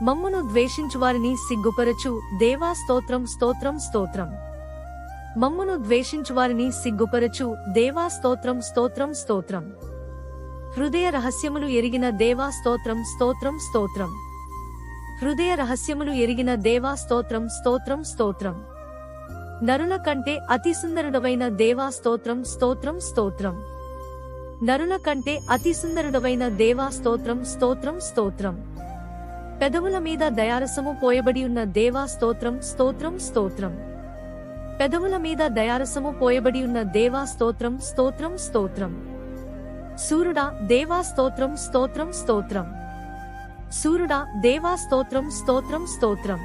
మమ్మును ద్వేషించువారిని సిగ్గుపరచు దేవా స్తోత్రం స్తోత్రం స్తోత్రం. మమ్మును ద్వేషించువారిని సిగ్గుపరచు దేవా స్తోత్రం స్తోత్రం స్తోత్రం. హృదయ రహస్యములు ఎరిగిన దేవా స్తోత్రం స్తోత్రం స్తోత్రం. హృదయ రహస్యములు ఎరిగిన దేవా స్తోత్రం స్తోత్రం స్తోత్రం. నరుల కంటే అతి సుందరుడవైన దేవా స్తోత్రం స్తోత్రం స్తోత్రం. నరుల కంటే అతి సుందరుడవైన దేవా స్తోత్రం స్తోత్రం స్తోత్రం. పెదవుల మీద దయారసము పోయబడి ఉన్న దేవా స్తోత్రం స్తోత్రం స్తోత్రం. పెదవుల మీద దయారసము పోయబడి ఉన్న దేవా స్తోత్రం స్తోత్రం స్తోత్రం. సూర్యుడా దేవా స్తోత్రం స్తోత్రం స్తోత్రం. సూర్యుడా దేవా స్తోత్రం స్తోత్రం స్తోత్రం.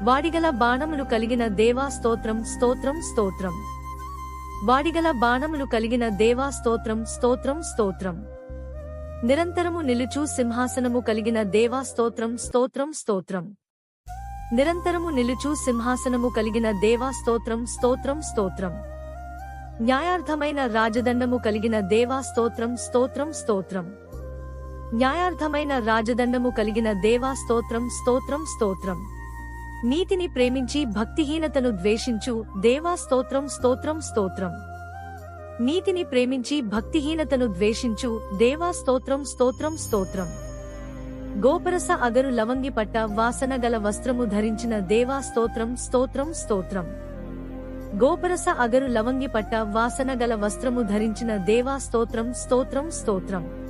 వాడిగల బాణములు కలిగిన దేవా స్తోత్రం స్తోత్రం స్తోత్రం. వాడిగల బాణములు కలిగిన దేవా స్తోత్రం స్తోత్రం స్తోత్రం. నిరంతరము నిలుచు సింహాసనము కలిగిన దేవా స్తోత్రం స్తోత్రం స్తోత్రం. నిరంతరము నిలుచు సింహాసనము కలిగిన దేవా స్తోత్రం స్తోత్రం స్తోత్రం. న్యాయార్థమైన రాజదండము కలిగిన దేవా స్తోత్రం స్తోత్రం స్తోత్రం. న్యాయార్థమైన రాజదండము కలిగిన దేవా స్తోత్రం స్తోత్రం స్తోత్రం. నీతిని ప్రేమించి భక్తిహీనతను ద్వేషించు దేవా స్తోత్రం స్తోత్రం స్తోత్రం. నీతిని ప్రేమించి భక్తిహీనతను ద్వేషించు దేవా స్తోత్రం స్తోత్రం స్తోత్రం. గోపరస అగరు లవంగి పట్ట వాసన గల వస్త్రము ధరించిన దేవా స్తోత్రం స్తోత్రం స్తోత్రం. గోపరస అగరు లవంగి పట్ట వాసన గల వస్త్రము ధరించిన దేవా స్తోత్రం స్తోత్రం స్తోత్రం.